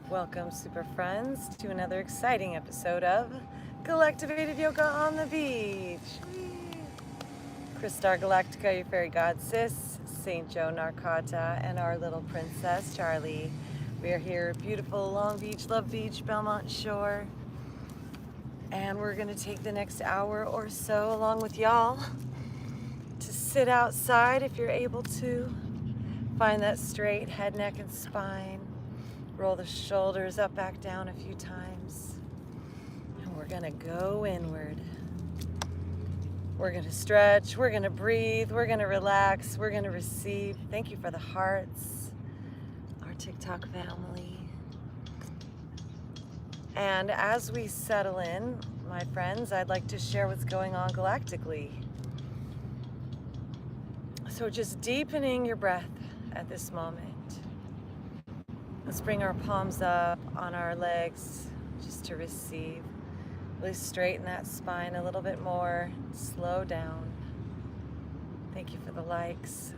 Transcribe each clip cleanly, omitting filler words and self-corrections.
Welcome, super friends, to another exciting episode of Galactivated Yoga on the Beach. Star Galactica, your fairy god sis, Saint Joe Narcata, and our little princess Charlie. We are here at beautiful Long Beach, Love Beach, Belmont Shore. And we're going to take the next hour or so along with y'all to sit outside if you're able to. Find that straight head, neck, and spine. Roll the shoulders up, back down a few times. And we're gonna go inward. We're gonna stretch, we're gonna breathe, we're gonna relax, we're gonna receive. Thank you for the hearts, our TikTok family. And as we settle in, my friends, I'd like to share what's going on galactically. So just deepening your breath at this moment. Let's bring our palms up on our legs just to receive. Really straighten that spine a little bit more. Slow down. Thank you for the likes.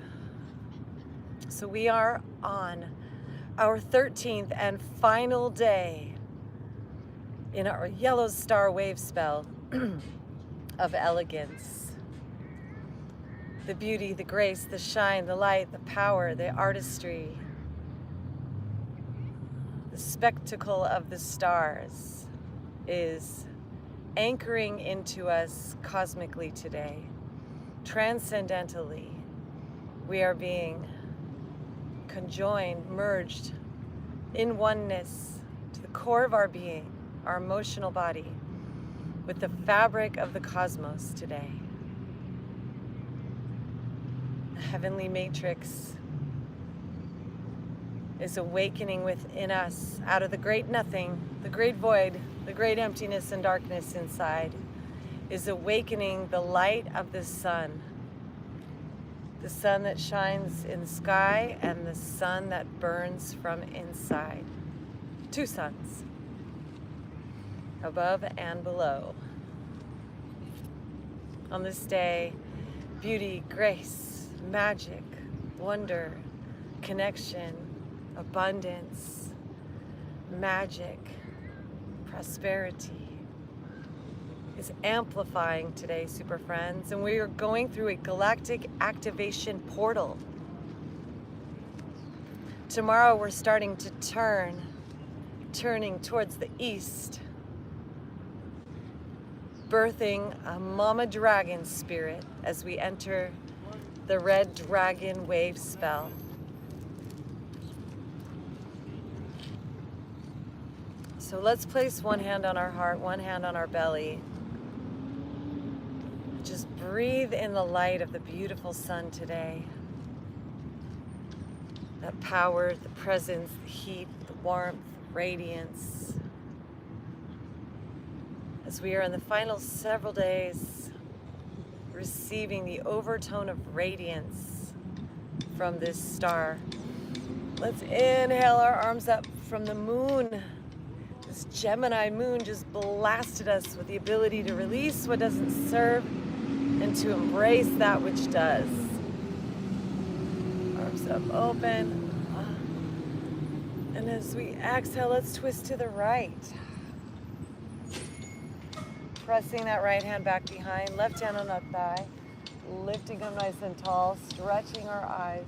So we are on our 13th and final day in our yellow star wave spell of elegance. The beauty, the grace, the shine, the light, the power, the artistry, the spectacle of the stars is anchoring into us cosmically today. Transcendentally, we are being conjoined, merged in oneness to the core of our being, our emotional body, with the fabric of the cosmos today. The heavenly matrix is awakening within us out of the great nothing, the great void, the great emptiness and darkness inside, is awakening the light of the sun that shines in the sky and the sun that burns from inside. Two suns, above and below. On this day, beauty, grace, magic, wonder, connection, abundance, magic, prosperity is amplifying today, super friends, and we are going through a galactic activation portal. Tomorrow we're starting to turning towards the east, birthing a mama dragon spirit as we enter the red dragon wave spell. So let's place one hand on our heart, one hand on our belly. Just breathe in the light of the beautiful sun today. That power, the presence, the heat, the warmth, the radiance. As we are in the final several days, receiving the overtone of radiance from this star. Let's inhale our arms up from the moon. This Gemini moon just blasted us with the ability to release what doesn't serve and to embrace that which does. Arms up open. And as we exhale, let's twist to the right. Pressing that right hand back behind, left hand on that thigh, lifting them nice and tall, stretching our eyes.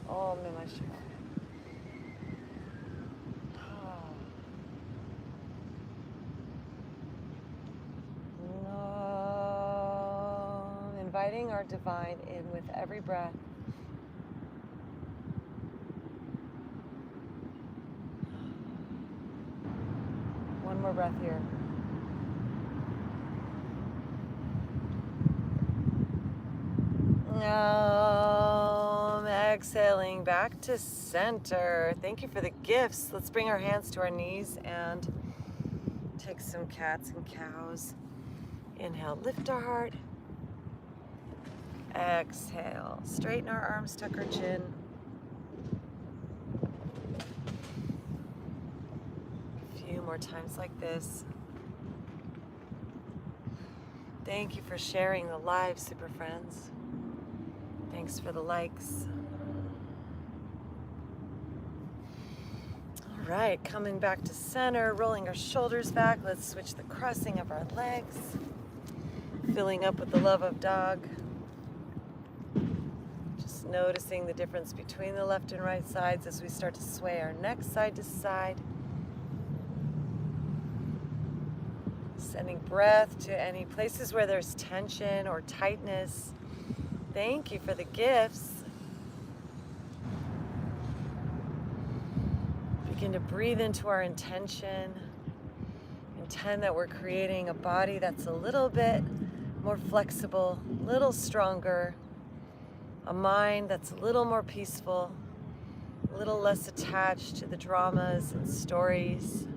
Om Namah Shivaya. Inviting our divine in with every breath. One more breath here. Exhaling back to center. Thank you for the gifts. Let's bring our hands to our knees and take some cats and cows. Inhale, lift our heart. Exhale, straighten our arms, tuck our chin. A few more times like this. Thank you for sharing the live, super friends. Thanks for the likes. All right, coming back to center, rolling our shoulders back. Let's switch the crossing of our legs. Filling up with the love of dog. Just noticing the difference between the left and right sides as we start to sway our neck side to side. Sending breath to any places where there's tension or tightness. Thank you for the gifts. Begin to breathe into our intention. Intend that we're creating a body that's a little bit more flexible, a little stronger, a mind that's a little more peaceful, a little less attached to the dramas and stories.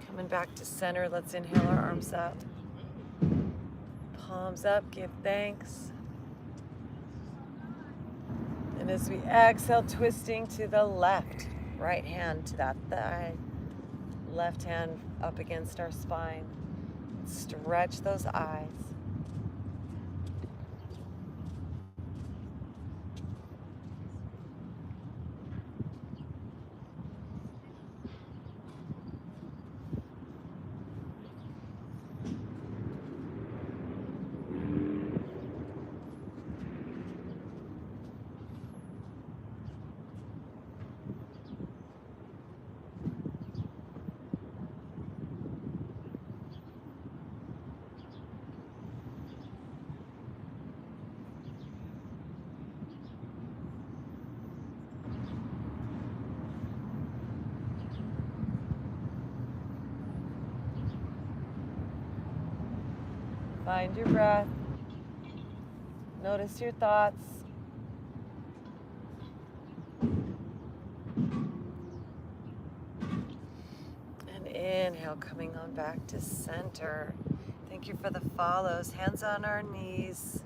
Coming back to center, let's inhale our arms up. Palms up, give thanks. And as we exhale, twisting to the left, right hand to that thigh, left hand up against our spine. Stretch those eyes. Find your breath. Notice your thoughts. And inhale, coming on back to center. Thank you for the follows. Hands on our knees.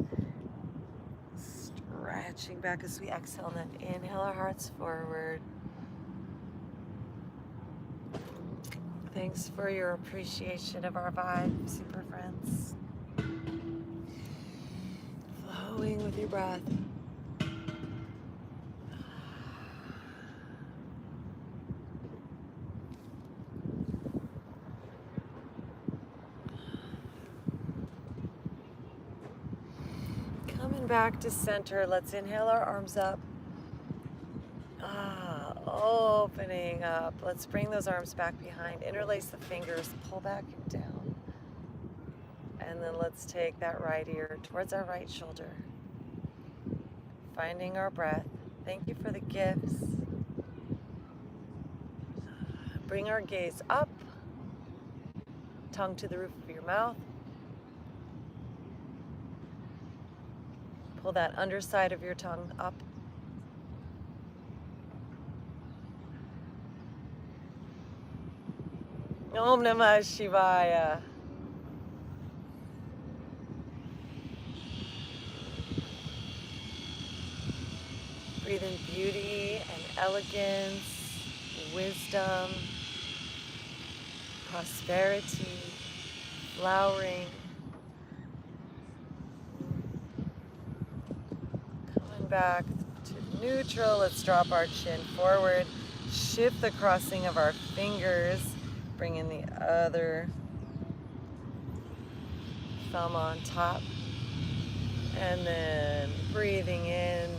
Stretching back as we exhale, and then inhale our hearts forward. Thanks for your appreciation of our vibe, super friends. Flowing with your breath. Coming back to center, let's inhale our arms up. Opening up. Let's bring those arms back behind. Interlace the fingers, pull back and down. And then let's take that right ear towards our right shoulder. Finding our breath. Thank you for the gifts. Bring our gaze up. Tongue to the roof of your mouth. Pull that underside of your tongue up. Om Namah Shivaya. Breathe in beauty and elegance, wisdom, prosperity, flowering. Coming back to neutral, let's drop our chin forward. Shift the crossing of our fingers. Bring in the other thumb on top. And then breathing in,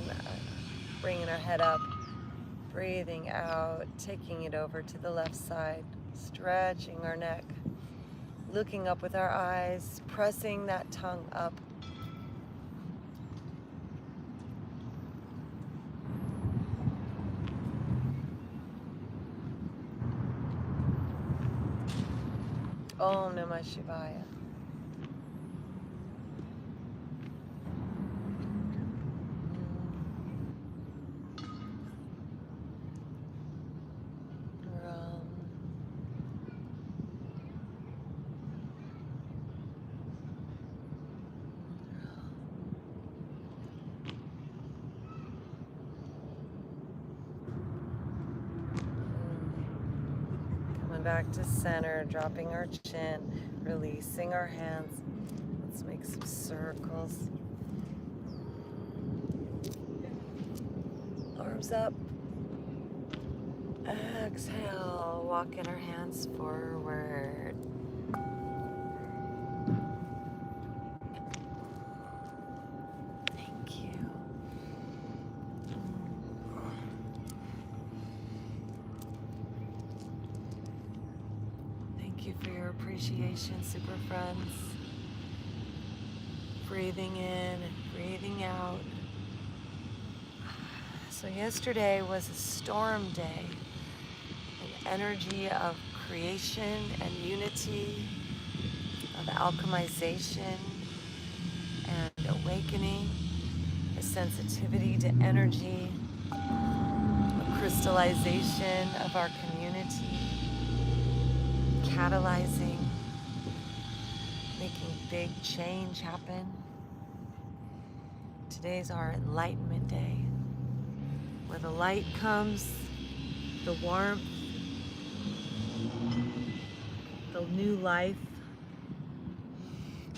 bringing our head up. Breathing out, taking it over to the left side. Stretching our neck. Looking up with our eyes, pressing that tongue up. Om Namah Shivaya. Coming back to center, dropping our chin, releasing our hands. Let's make some circles. Arms up. Exhale, walking our hands forward. Thank you. Thank you for your appreciation, super friends. Breathing in and breathing out. So yesterday was a storm day, an energy of creation and unity, of alchemization and awakening, a sensitivity to energy, a crystallization of our community, catalyzing, making big change happen. Today's our enlightenment day, where the light comes, the warmth, the new life.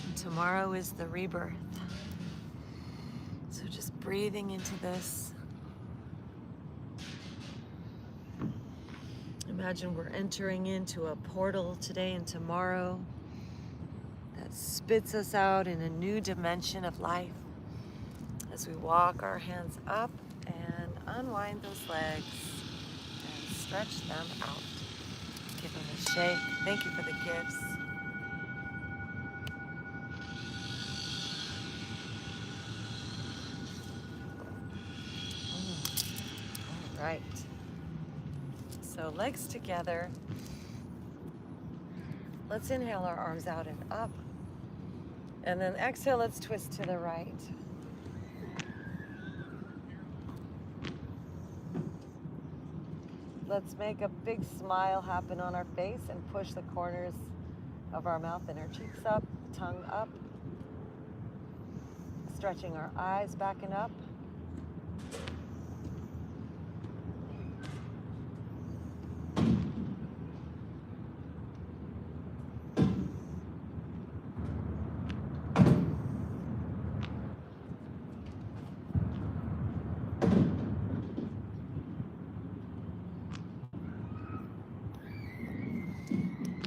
And tomorrow is the rebirth. So just breathing into this. Imagine we're entering into a portal today and tomorrow that spits us out in a new dimension of life as we walk our hands up and unwind those legs and stretch them out. Give them a shake. Thank you for the gifts. All right. So legs together. Let's inhale our arms out and up. And then exhale, let's twist to the right. Let's make a big smile happen on our face and push the corners of our mouth and our cheeks up, tongue up. Stretching our eyes back and up.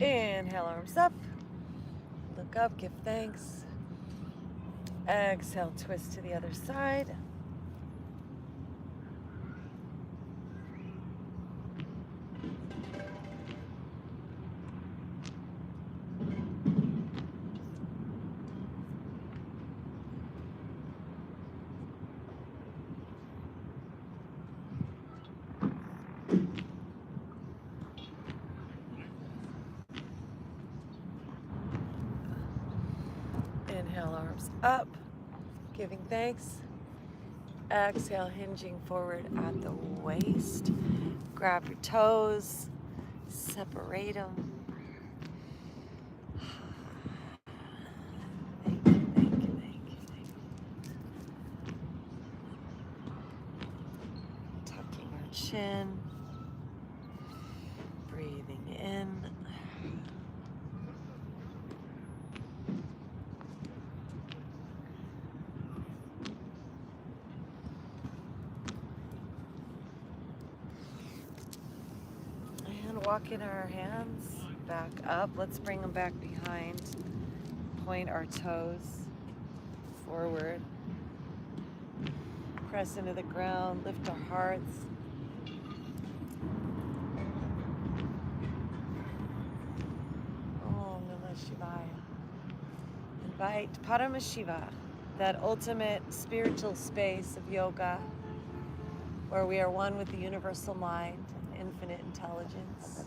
Inhale, arms up. Look up, give thanks. Exhale, twist to the other side. Inhale, arms up, giving thanks. Exhale, hinging forward at the waist. Grab your toes, separate them. Thank you, thank you, thank you, thank you. Tucking our chin, breathing in. Walking our hands back up. Let's bring them back behind. Point our toes forward. Press into the ground. Lift our hearts. Om Namah Shivaya. Invite Paramashiva, that ultimate spiritual space of yoga, where we are one with the universal mind, infinite intelligence.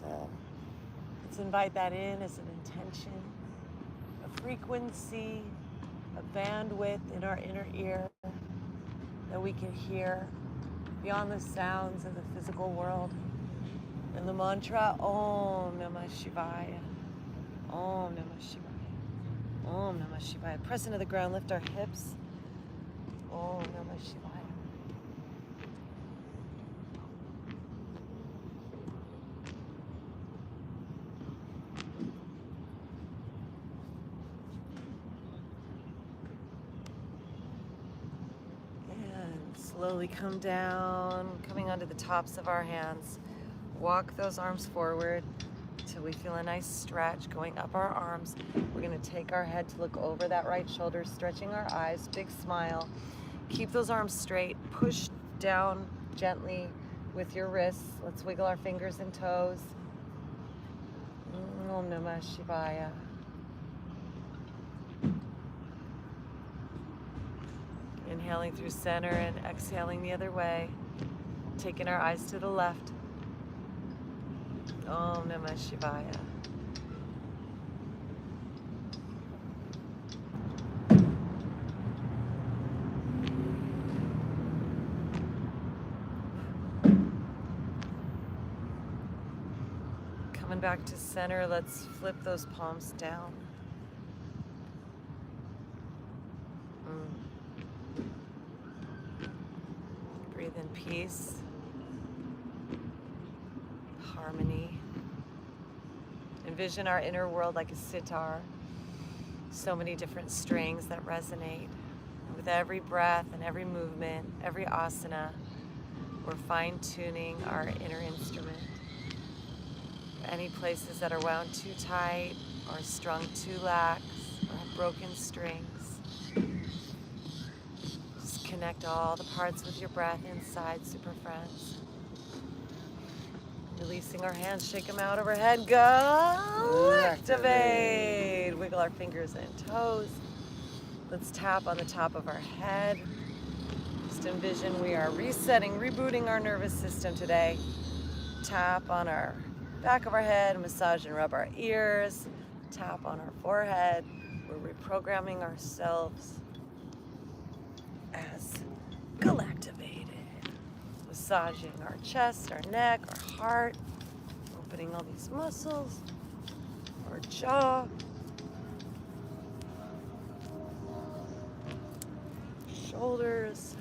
Let's invite that in as an intention, a frequency, a bandwidth in our inner ear that we can hear beyond the sounds of the physical world. And the mantra, Om Namah Shivaya, Om Namah Shivaya, Om Namah Shivaya. Press into the ground, lift our hips. Om Namah Shivaya. Slowly come down, coming onto the tops of our hands. Walk those arms forward till we feel a nice stretch going up our arms. We're going to take our head to look over that right shoulder, stretching our eyes, big smile. Keep those arms straight. Push down gently with your wrists. Let's wiggle our fingers and toes. Om Namah Shivaya. Inhaling through center and exhaling the other way. Taking our eyes to the left. Om Namah Shivaya. Coming back to center, let's flip those palms down. Breathe in peace, harmony. Envision our inner world like a sitar. So many different strings that resonate. And with every breath and every movement, every asana, we're fine-tuning our inner instrument. Any places that are wound too tight or strung too lax or have broken strings, just connect all the parts with your breath inside, super friends. Releasing our hands, shake them out overhead. Galactivate. Wiggle our fingers and toes. Let's tap on the top of our head. Just envision we are resetting, rebooting our nervous system today. Tap on our back of our head, massage and rub our ears. Tap on our forehead. We're reprogramming ourselves as Galactivated. Massaging our chest, our neck, our heart, opening all these muscles, our jaw, shoulders.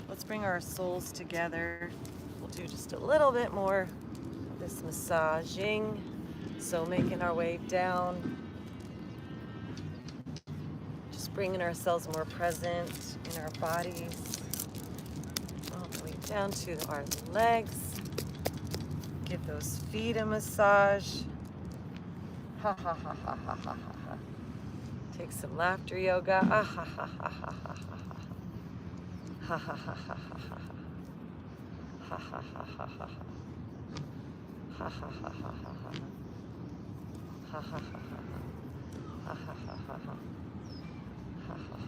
Let's bring our souls together. We'll do just a little bit more of this massaging. So making our way down, just bringing ourselves more present in our bodies. Down to our legs. Give those feet a massage. Ha ha ha ha ha ha ha. Take some laughter yoga. Ah ha ha ha ha ha ha. Ha ha ha ha ha ha. Ha ha ha ha ha ha. Ha ha ha ha ha ha. Ha ha ha ha ha. Ha ha ha ha ha. Ha ha ha ha.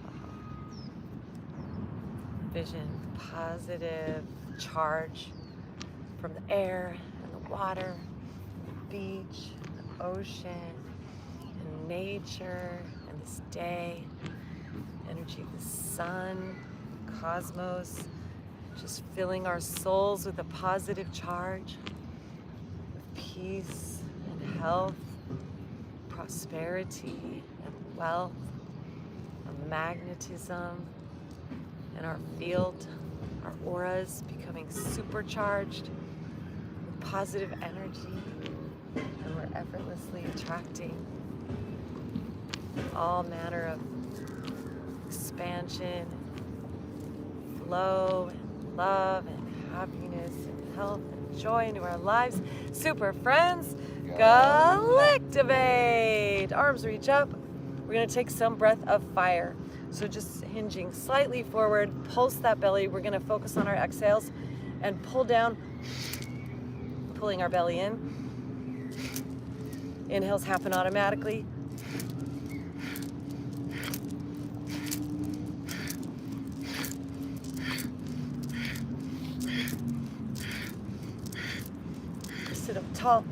Vision positive charge from the air and the water, the beach, the ocean, and nature, and this day, energy of the sun, cosmos, just filling our souls with a positive charge, with peace and health, prosperity and wealth, and magnetism, and our field, our auras becoming supercharged with positive energy, and we're effortlessly attracting all manner of expansion, flow, and love, and happiness, and health, and joy into our lives. Super friends, Galactivate! Arms reach up. We're going to take some breath of fire. So just hinging slightly forward, pulse that belly. We're going to focus on our exhales and pull down, pulling our belly in. Inhales happen automatically. Sit up tall.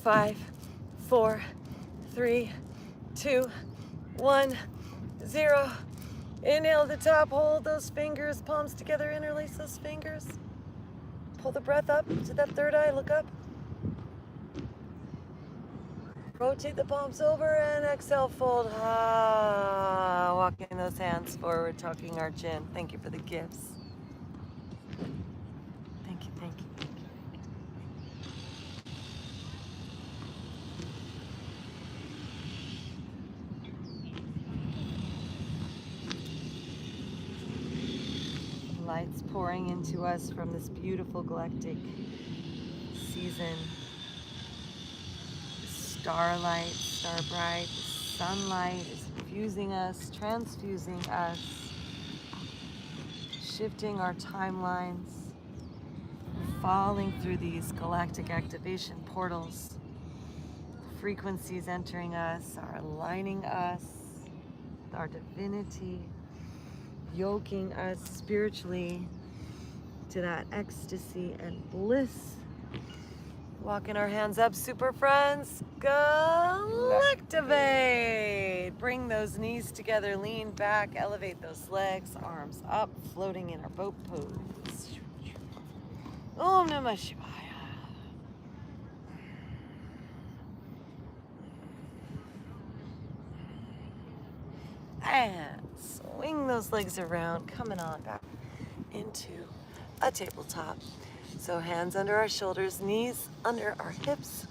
Five, 4, 3, 2, 1, 0. Inhale at the top, hold those fingers, palms together, interlace those fingers. Pull the breath up to that third eye, look up. Rotate the palms over and exhale, fold. Walking those hands forward, tucking our chin. Thank you for the gifts. Thank you, thank you, thank you. Lights pouring into us from this beautiful galactic season. Starlight, star bright, sunlight is infusing us, transfusing us, shifting our timelines, falling through these galactic activation portals. Frequencies entering us are aligning us with our divinity, yoking us spiritually to that ecstasy and bliss. Walking our hands up, super friends. Galactivate. Bring those knees together, lean back, elevate those legs, arms up, floating in our boat pose. Om Namah Shivaya. And swing those legs around, coming on back into a tabletop. So hands under our shoulders, knees under our hips.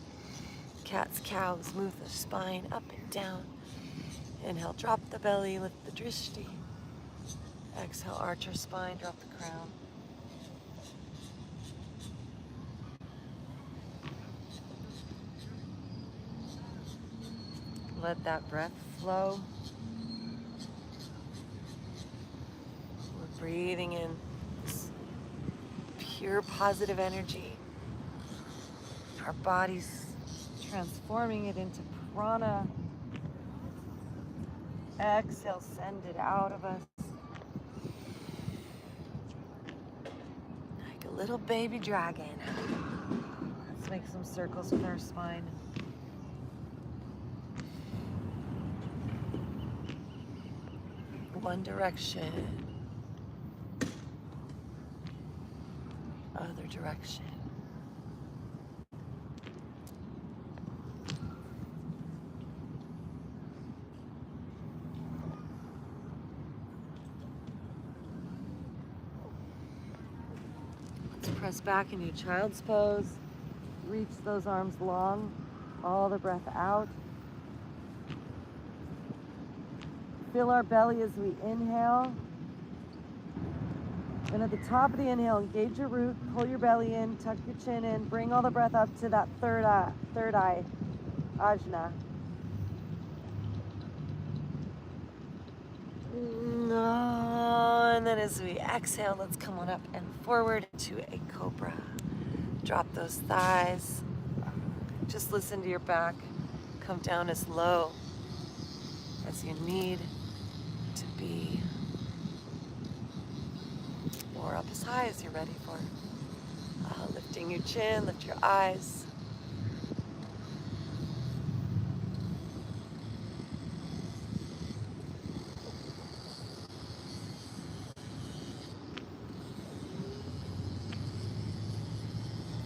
Cat's cow, smooth the spine up and down. Inhale, drop the belly, lift the drishti. Exhale, arch your spine, drop the crown. Let that breath flow. We're breathing in this pure positive energy. Our body's transforming it into prana. Exhale, send it out of us. Like a little baby dragon. Let's make some circles with our spine. One direction. Other direction. Let's press back into child's pose. Reach those arms long. All the breath out. Fill our belly as we inhale. And at the top of the inhale, engage your root, pull your belly in, tuck your chin in, bring all the breath up to that third eye, ajna. And then as we exhale, let's come on up and forward into a cobra. Drop those thighs. Just listen to your back. Come down as low as you need to be, or up as high as you're ready for. Lifting your chin, lift your eyes.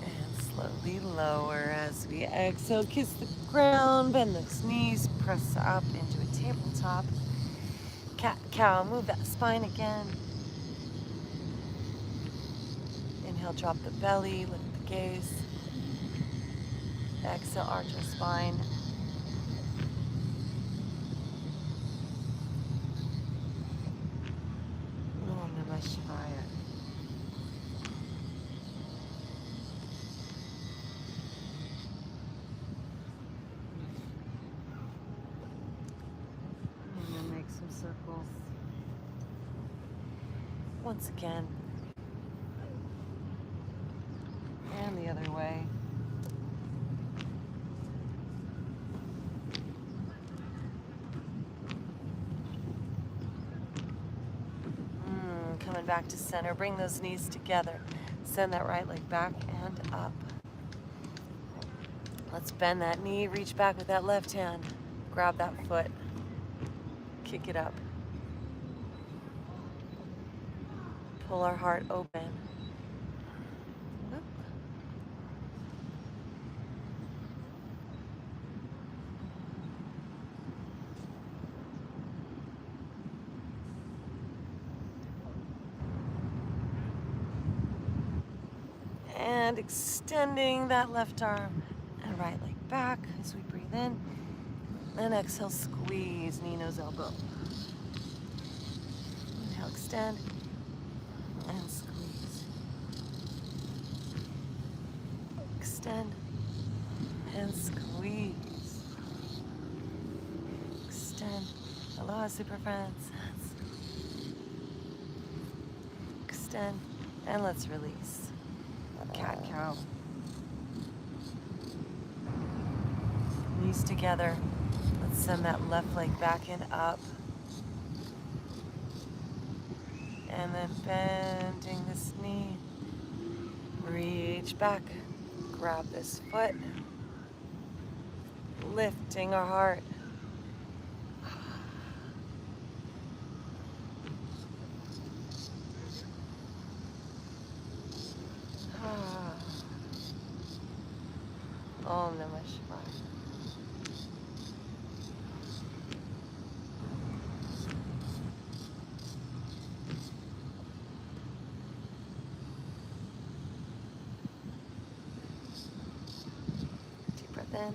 And slowly lower as we exhale. Kiss the ground, bend those knees, press up into a tabletop. Cat, cow, move that spine again. Inhale, drop the belly, lift the gaze. Exhale, arch your spine. Om Namah Shivaya. And then make some circles. Once again. And the other way. Coming back to center. Bring those knees together. Send that right leg back and up. Let's bend that knee. Reach back with that left hand. Grab that foot. Kick it up. Pull our heart open. And extending that left arm and right leg back as we breathe in. And exhale, squeeze knee, nose, elbow. Inhale, extend and squeeze. Extend and squeeze. Extend. Aloha, super friends. Extend and let's release. Cat cow. Knees together. Let's send that left leg back and up. And then bending this knee. Reach back. Grab this foot. Lifting our heart. Om Namah Shivaya. Deep breath in.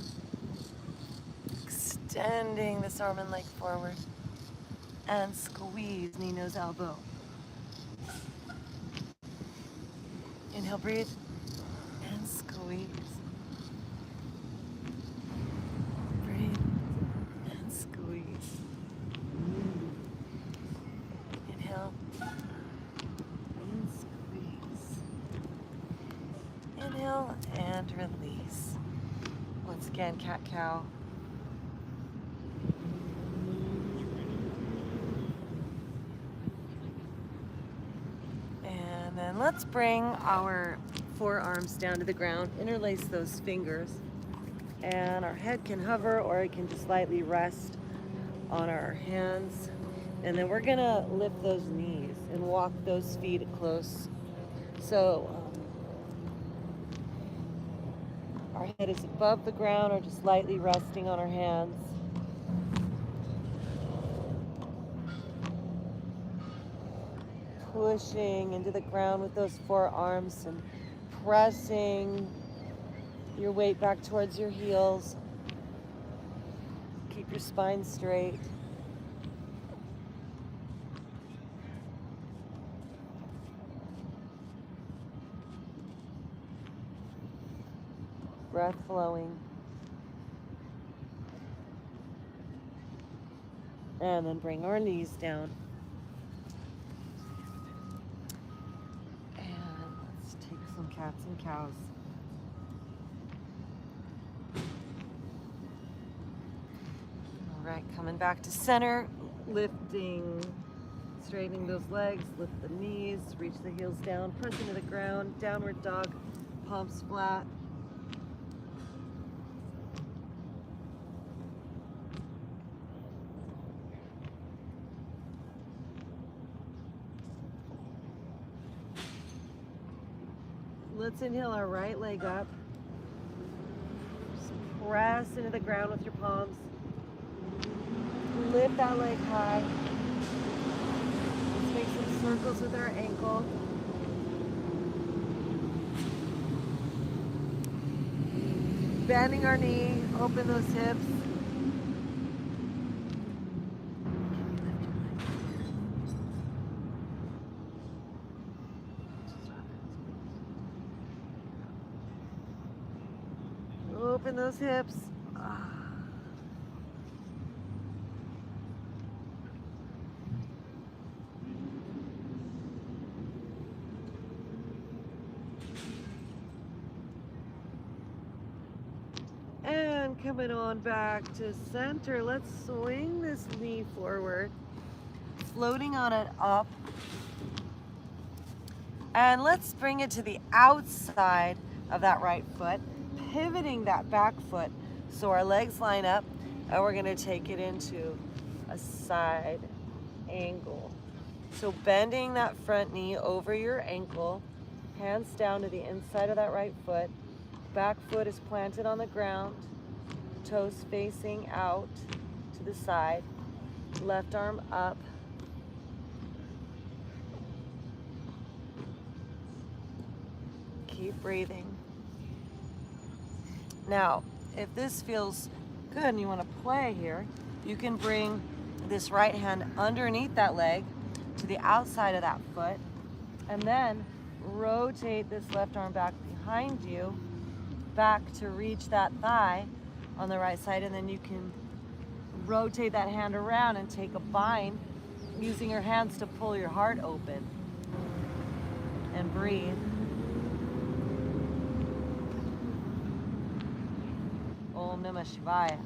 Extending this arm and leg forward. And squeeze knee, nose, elbow. Inhale, breathe. And squeeze. Breathe. And squeeze. Inhale. And squeeze. Inhale and release. Once again, cat-cow. And then let's bring our forearms down to the ground, interlace those fingers, and our head can hover or it can just lightly rest on our hands. And then we're gonna lift those knees and walk those feet close. So our head is above the ground or just lightly resting on our hands. Pushing into the ground with those forearms and pressing your weight back towards your heels. Keep your spine straight. Breath flowing. And then bring our knees down. And let's take some cats and cows. All right, coming back to center, lifting, straightening those legs, lift the knees, reach the heels down, press into the ground, downward dog, palms flat. Let's inhale our right leg up. Just press into the ground with your palms. Lift that leg high. Let's make some circles with our ankle. Bending our knee, open those hips. Open those hips. And coming on back to center, let's swing this knee forward, floating on it up. And let's bring it to the outside of that right foot, pivoting that back foot so our legs line up, and we're gonna take it into a side angle. So bending that front knee over your ankle, hands down to the inside of that right foot, back foot is planted on the ground, toes facing out to the side, left arm up. Keep breathing. Now, if this feels good and you want to play here, you can bring this right hand underneath that leg to the outside of that foot, and then rotate this left arm back behind you, back to reach that thigh on the right side, and then you can rotate that hand around and take a bind using your hands to pull your heart open. And breathe. Om Namah Shivaya.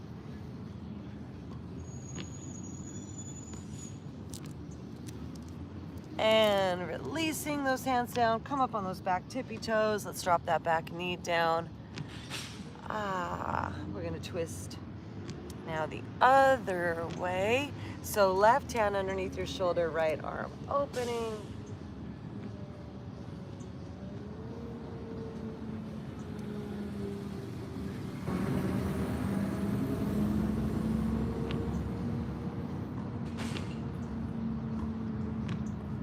And releasing those hands down. Come up on those back tippy toes. Let's drop that back knee down. We're gonna twist now the other way. So left hand underneath your shoulder, right arm opening.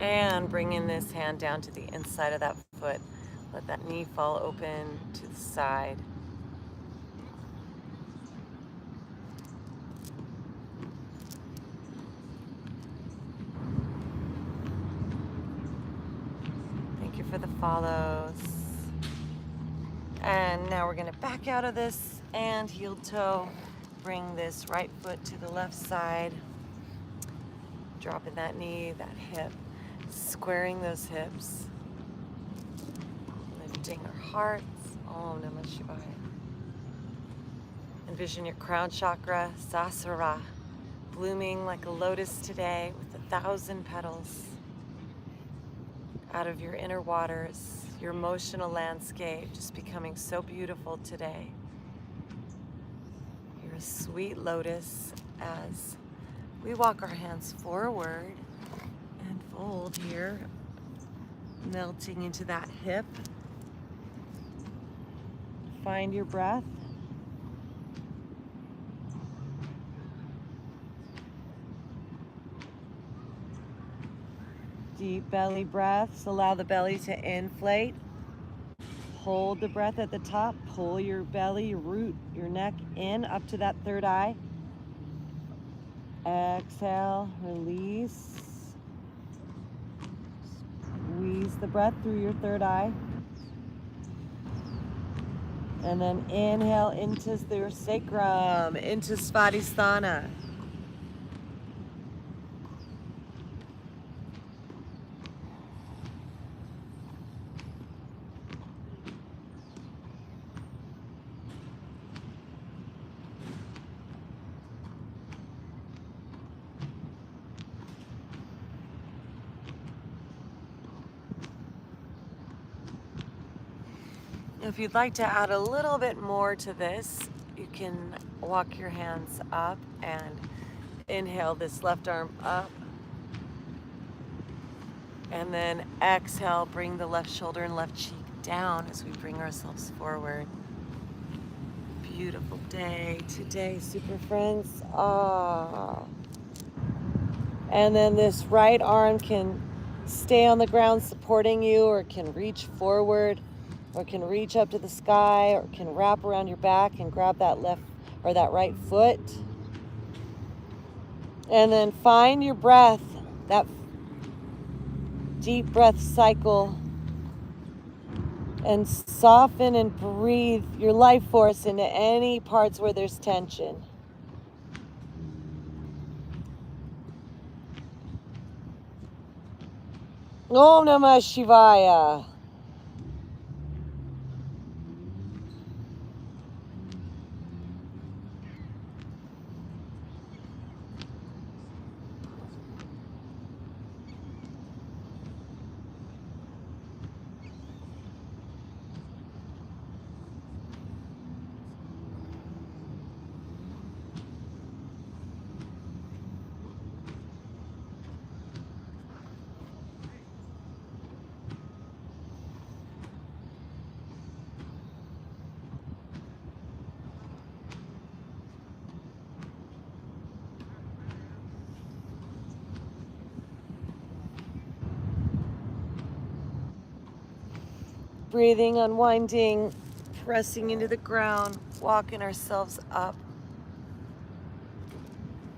And bringing this hand down to the inside of that foot. Let that knee fall open to the side. Thank you for the follows. And now we're going to back out of this and heel toe. Bring this right foot to the left side. Dropping that knee, that hip. Squaring those hips. Lifting our hearts. Om Namah Shivaya. Envision your crown chakra, Sasara, blooming like a lotus today with 1,000 petals. Out of your inner waters, your emotional landscape just becoming so beautiful today. You're a sweet lotus as we walk our hands forward and fold here, melting into that hip. Find your breath. Deep belly breaths. Allow the belly to inflate. Hold the breath at the top. Pull your belly, your root, your neck in up to that third eye. Exhale, release. Squeeze the breath through your third eye. And then inhale into your sacrum, into Svadhisthana. If you'd like to add a little bit more to this, you can walk your hands up and inhale this left arm up. And then exhale, bring the left shoulder and left cheek down as we bring ourselves forward. Beautiful day today, super friends. And then this right arm can stay on the ground supporting you, or can reach forward, or can reach up to the sky, or can wrap around your back and grab that left or that right foot. And then find your breath, that deep breath cycle, and soften and breathe your life force into any parts where there's tension. Om Namah Shivaya. breathing, unwinding, pressing into the ground, walking ourselves up.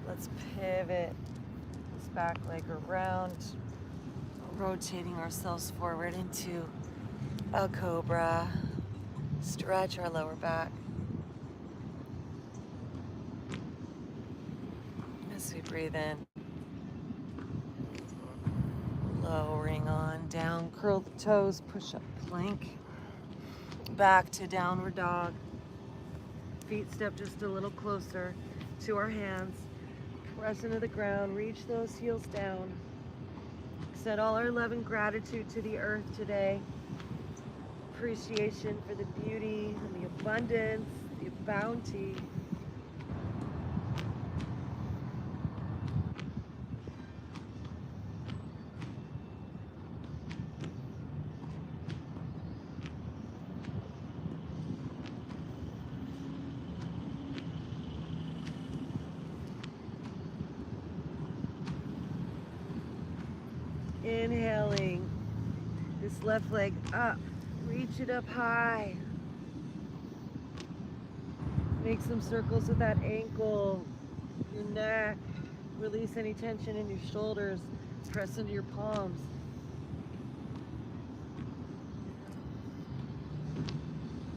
Let's pivot this back leg around, rotating ourselves forward into a cobra. Stretch our lower back as we breathe in. Lowering on down, curl the toes, push up plank. Back to downward dog. Feet step just a little closer to our hands. Press into the ground, reach those heels down. Extend all our love and gratitude to the earth today. Appreciation for the beauty and the abundance, the bounty. Inhaling this left leg up, reach it up high. Make some circles with that ankle, your neck. Release any tension in your shoulders. Press into your palms.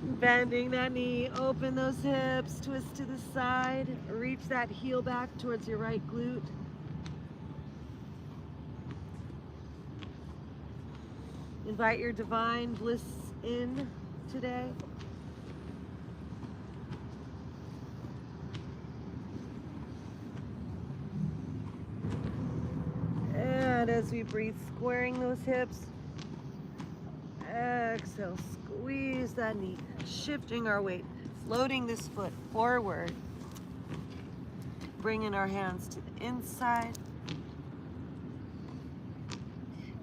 Bending that knee, open those hips, twist to the side. Reach that heel back towards your right glute. Invite your divine bliss in today. And as we breathe, squaring those hips. Exhale, squeeze that knee, shifting our weight, floating this foot forward. Bringing our hands to the inside.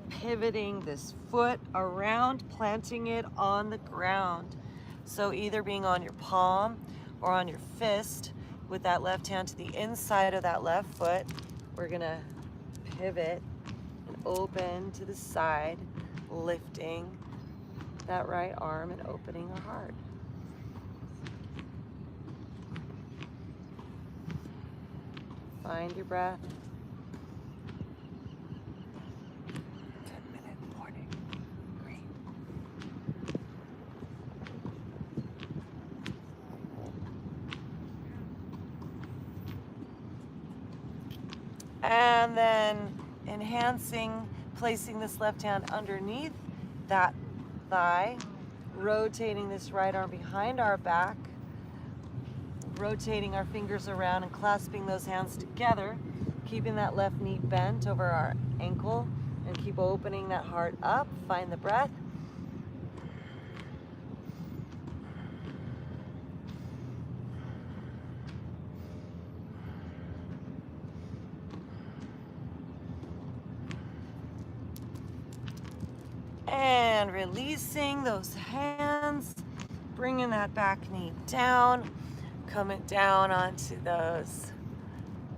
Pivoting this foot around, planting it on the ground. So either being on your palm or on your fist with that left hand to the inside of that left foot. We're gonna pivot and open to the side, lifting that right arm and opening our heart. Find your breath. 10-minute morning. Great. And then enhancing, placing this left hand underneath that thigh, rotating this right arm behind our back, rotating our fingers around and clasping those hands together, keeping that left knee bent over our ankle, and keep opening that heart up. Find the breath. And releasing those hands, bringing that back knee down, coming down onto those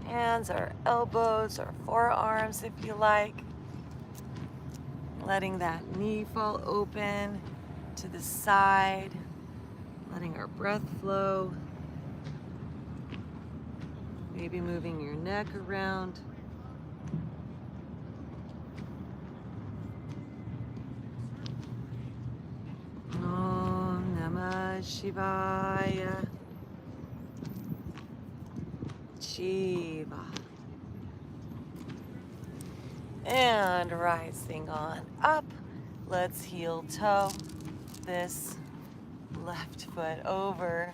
hands or elbows or forearms if you like. Letting that knee fall open to the side, letting our breath flow. Maybe moving your neck around. Om Namah Shivaya. Shiva. And rising on up, let's heel toe this left foot over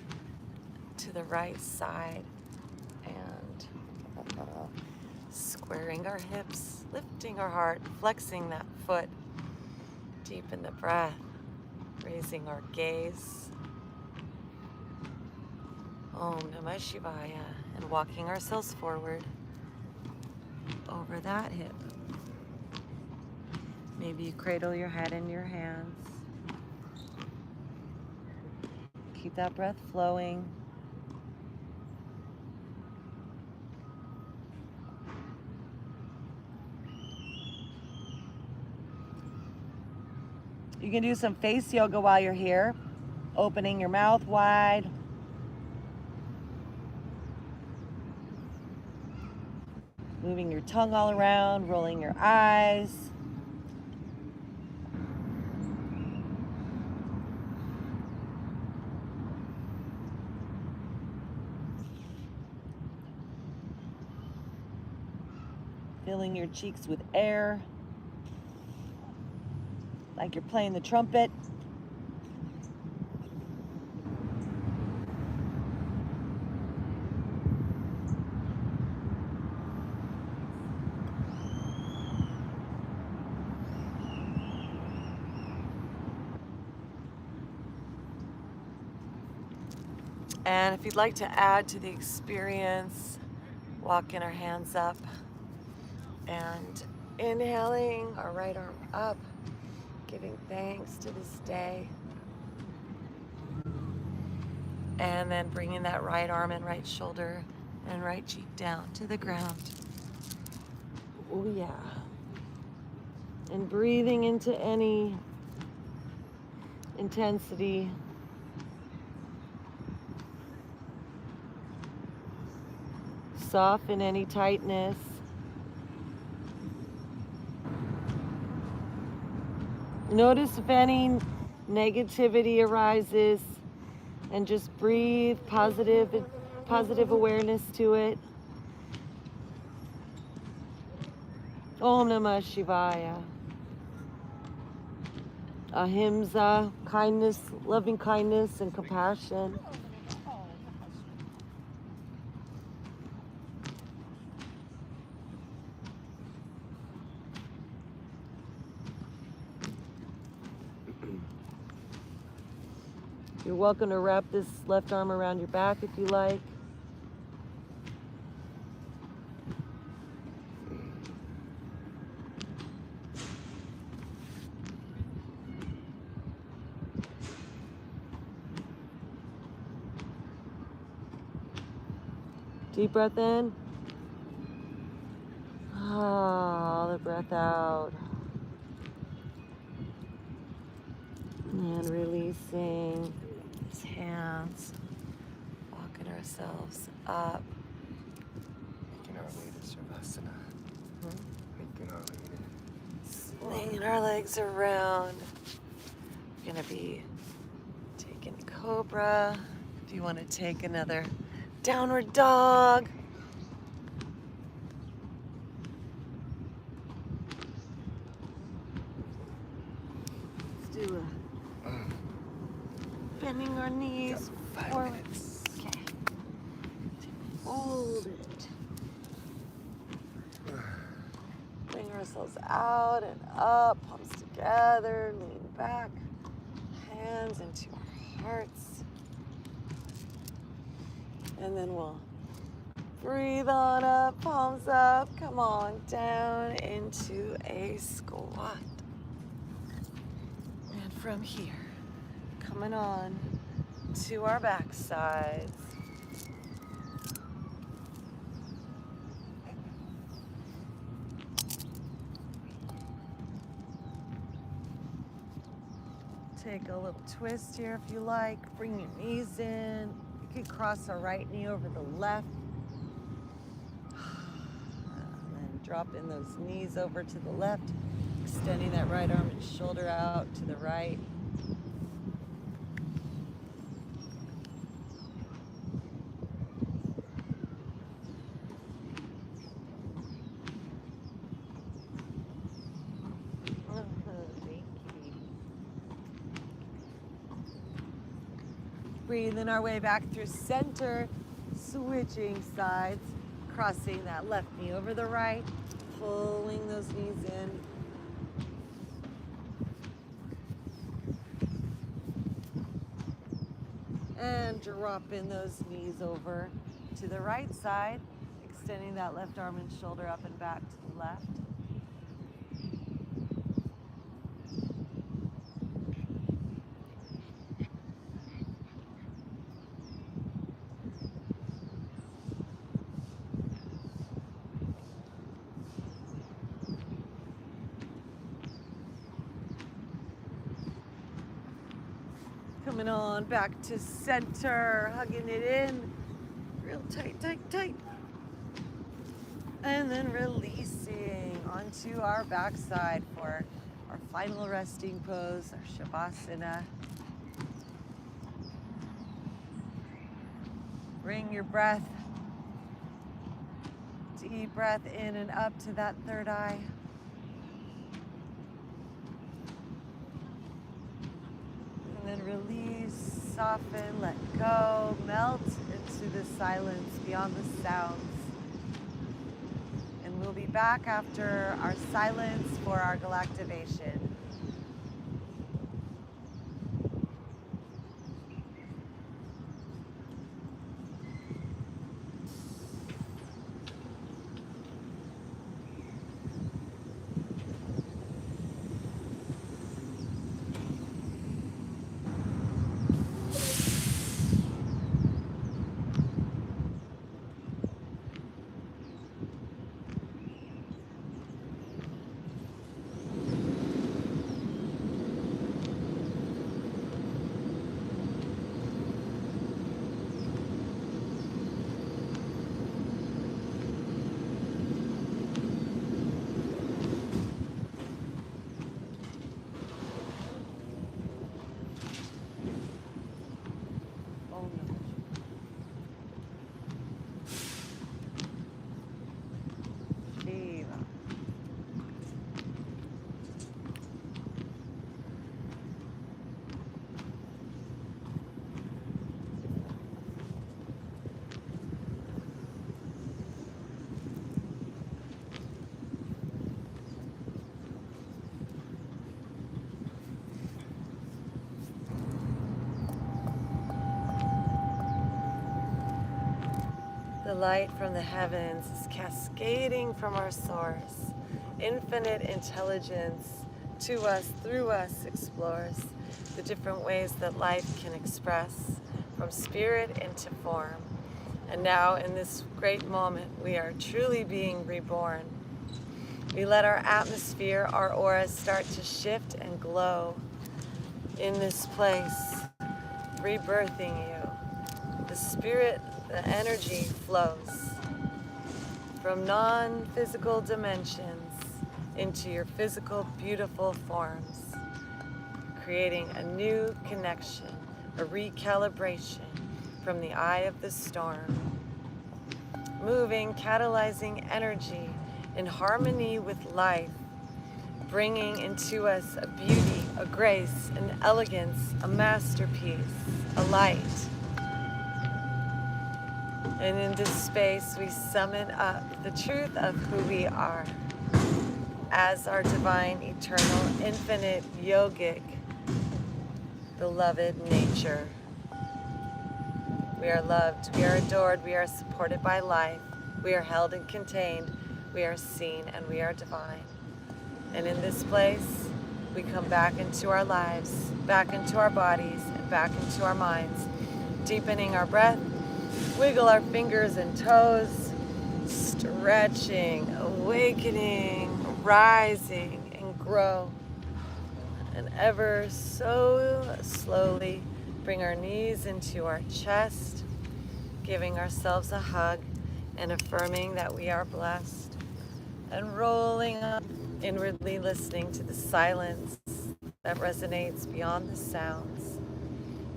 to the right side and squaring our hips, lifting our heart, flexing that foot, deepen the breath, raising our gaze. Om Namah Shivaya, and walking ourselves forward over that hip. Maybe you cradle your head in your hands. Keep that breath flowing. You can do some face yoga while you're here, opening your mouth wide. Moving your tongue all around, rolling your eyes. Filling your cheeks with air, like you're playing the trumpet. And if you'd like to add to the experience, walking our hands up and inhaling our right arm up, giving thanks to this day. And then bringing that right arm and right shoulder and right cheek down to the ground. Oh yeah. And breathing into any intensity. Soften any tightness. Notice if any negativity arises and just breathe positive awareness to it. Om Namah Shivaya. Ahimsa, kindness, loving kindness and compassion. You're welcome to wrap this left arm around your back if you like. Deep breath in. All the breath out. And releasing his hands, walking ourselves up. Making our way to Shavasana. Making our way to... Slinging our legs around. We're gonna be taking Cobra. If you want to take another downward dog. Let's do a bending our knees Got 5 forward. minutes. Okay. Hold it. Bring ourselves out and up, palms together, lean back, hands into our hearts. And then we'll breathe on up, palms up, come on down into a squat. And from here, coming on to our back sides. Take a little twist here if you like. Bring your knees in. You can cross our right knee over the left. And then drop in those knees over to the left. Extending that right arm and shoulder out to the right. Breathing our way back through center, switching sides, crossing that left knee over the right, pulling those knees in. And dropping those knees over to the right side, extending that left arm and shoulder up and back to the left. Coming on back to center, hugging it in. Real tight, tight, tight. And then releasing onto our backside for our final resting pose, our Shavasana. Bring your breath, deep breath in and up to that third eye. And then release, soften, let go, melt into the silence beyond the sounds. And we'll be back after our silence for our Galactivation. The light from the heavens is cascading from our source. Infinite intelligence to us, through us, explores the different ways that life can express from spirit into form. And now in this great moment, we are truly being reborn. We let our atmosphere, our auras start to shift and glow in this place, rebirthing you. The spirit, the energy flows from non-physical dimensions into your physical, beautiful forms, creating a new connection, a recalibration from the eye of the storm, moving, catalyzing energy in harmony with life, bringing into us a beauty, a grace, an elegance, a masterpiece, a light. And in this space, we summon up the truth of who we are as our divine, eternal, infinite, yogic, beloved nature. We are loved, we are adored, we are supported by life, we are held and contained, we are seen, and we are divine. And in this place, we come back into our lives, back into our bodies, and back into our minds, deepening our breath, wiggle our fingers and toes, stretching, awakening, rising, and grow. And ever so slowly bring our knees into our chest, giving ourselves a hug and affirming that we are blessed. And rolling up, inwardly listening to the silence that resonates beyond the sounds.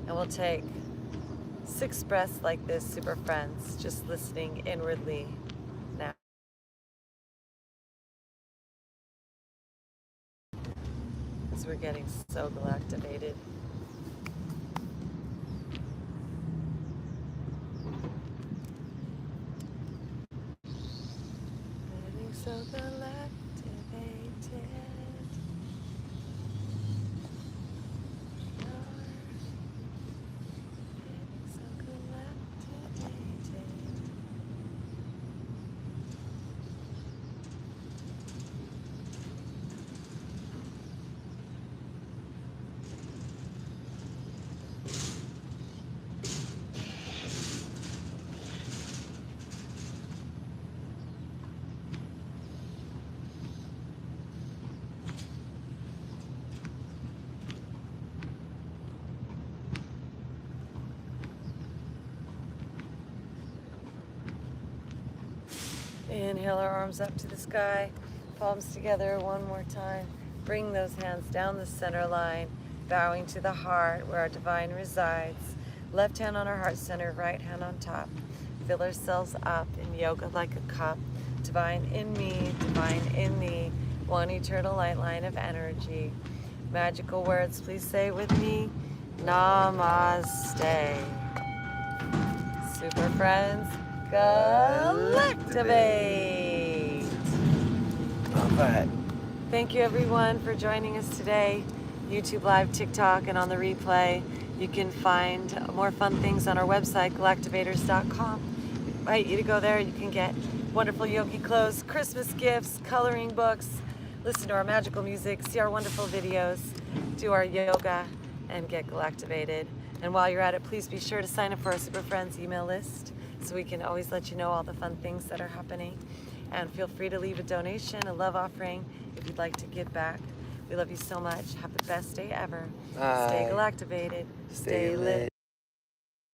And we'll take 6 breaths like this, super friends, just listening inwardly now. As we're getting so galactivated. Getting so galactivated. Inhale our arms up to the sky, palms together one more time. Bring those hands down the center line, bowing to the heart where our divine resides. Left hand on our heart center, right hand on top. Fill ourselves up in yoga like a cup. Divine in me, divine in thee, one eternal light line of energy. Magical words, please say with me, Namaste. Super friends, Galactivate. All right. Thank you everyone for joining us today. YouTube Live, TikTok, and on the replay. You can find more fun things on our website, Galactivators.com. We invite you to go there. You can get wonderful yogi clothes, Christmas gifts, coloring books, listen to our magical music, see our wonderful videos, do our yoga, and get Galactivated. And while you're at it, please be sure to sign up for our Super Friends email list so we can always let you know all the fun things that are happening. And feel free to leave a donation, a love offering, if you'd like to give back. We love you so much. Have the best day ever. Bye. Stay Galactivated. Stay lit.